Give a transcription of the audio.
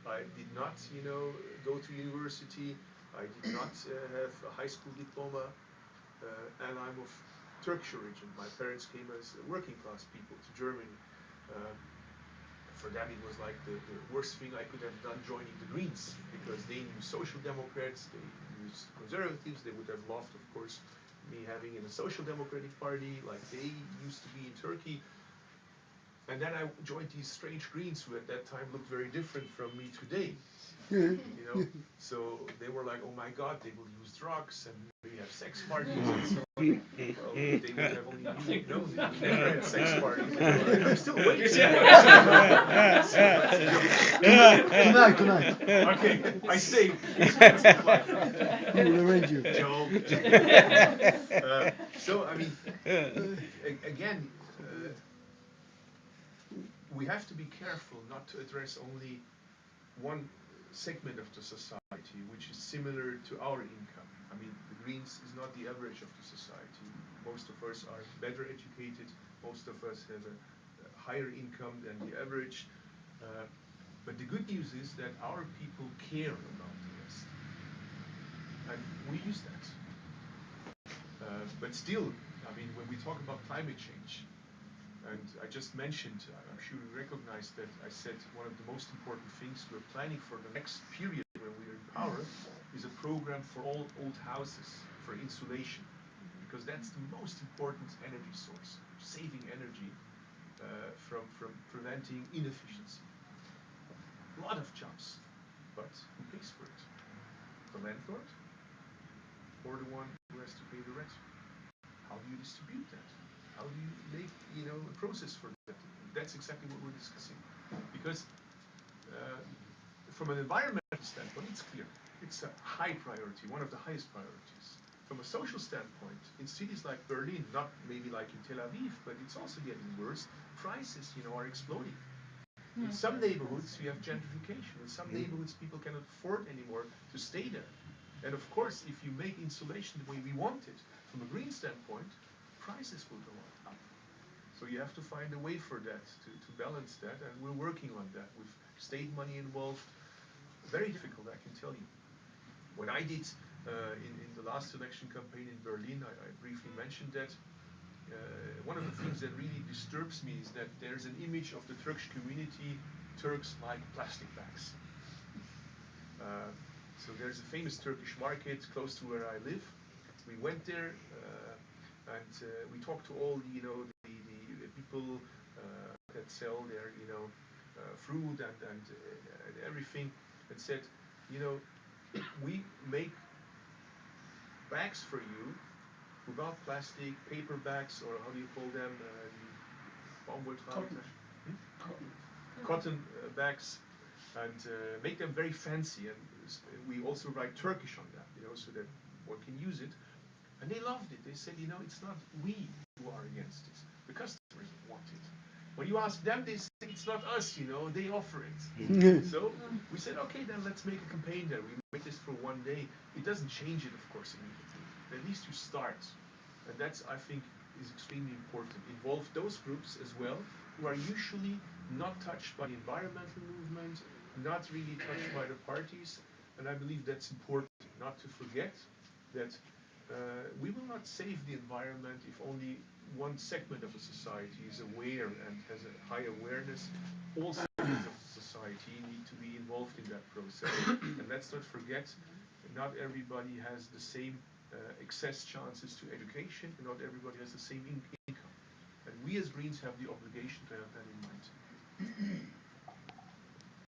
I did not, go to university. I did not have a high school diploma, and I'm of Turkish origin. My parents came as working class people to Germany. Uh, for them, it was like the worst thing I could have done joining the Greens, because they knew social democrats, they knew conservatives. They would have loved, of course, me having in a social democratic party like they used to be in Turkey. And then I joined these strange Greens who at that time looked very different from me today. You know, so they were like, "Oh my God, they will use drugs and we have sex parties and so on." Well, if they would have only known that we never had sex parties. I'm still waiting. Tonight. Okay, I saved. It's implied. We will arrange you. Joke. So I mean, again, we have to be careful not to address only one segment of the society which is similar to our income. I mean, the Greens is not the average of the society. Most of us are better educated. Most of us have a higher income than the average. Uh, but the good news is that our people care about the rest, and we use that. But still, I mean, when we talk about climate change, and I just mentioned, I'm sure you recognize that I said one of the most important things we're planning for the next period when we're in power is a program for all old houses for insulation, because that's the most important energy source, saving energy from preventing inefficiency. A lot of jobs, but who pays for it? The landlord or the one who has to pay the rent? How do you distribute that? How do you make a process for that? That's exactly what we're discussing. Because uh, from an environmental standpoint, it's clear. It's a high priority, one of the highest priorities. From a social standpoint, in cities like Berlin, not maybe like in Tel Aviv, but it's also getting worse. Prices, are exploding. In some neighborhoods, you have gentrification. In some neighborhoods, people cannot afford anymore to stay there. And of course, if you make insulation the way we want it, from a green standpoint, prices will go up. So you have to find a way for that, to balance that, and we're working on that with state money involved. Very difficult, I can tell you. When I did in the last election campaign in Berlin, I briefly mentioned that. One of the things that really disturbs me is that there's an image of the Turkish community. Turks like plastic bags. Uh, so there's a famous Turkish market close to where I live. We went there and we talked to all the people that sell their fruit and everything, and said, you know, we make bags for you without plastic, paper bags, or how do you call them? Cotton. Hmm? Cotton bags, and make them very fancy. And we also write Turkish on them, so that one can use it. And they loved it. They said, it's not we who are against it. The customers want it. When you ask them, they say it's not us, they offer it. So we said, okay, then let's make a campaign there. We make this for one day. It doesn't change it, of course, immediately. But at least you start. And that's, I think, is extremely important. Involve those groups as well who are usually not touched by the environmental movement, not really touched by the parties. And I believe that's important, not to forget that we will not save the environment if only one segment of a society is aware and has a high awareness. All segments of society need to be involved in that process. And let's not forget, not everybody has the same access chances to education, and not everybody has the same income. And we as Greens have the obligation to have that in mind.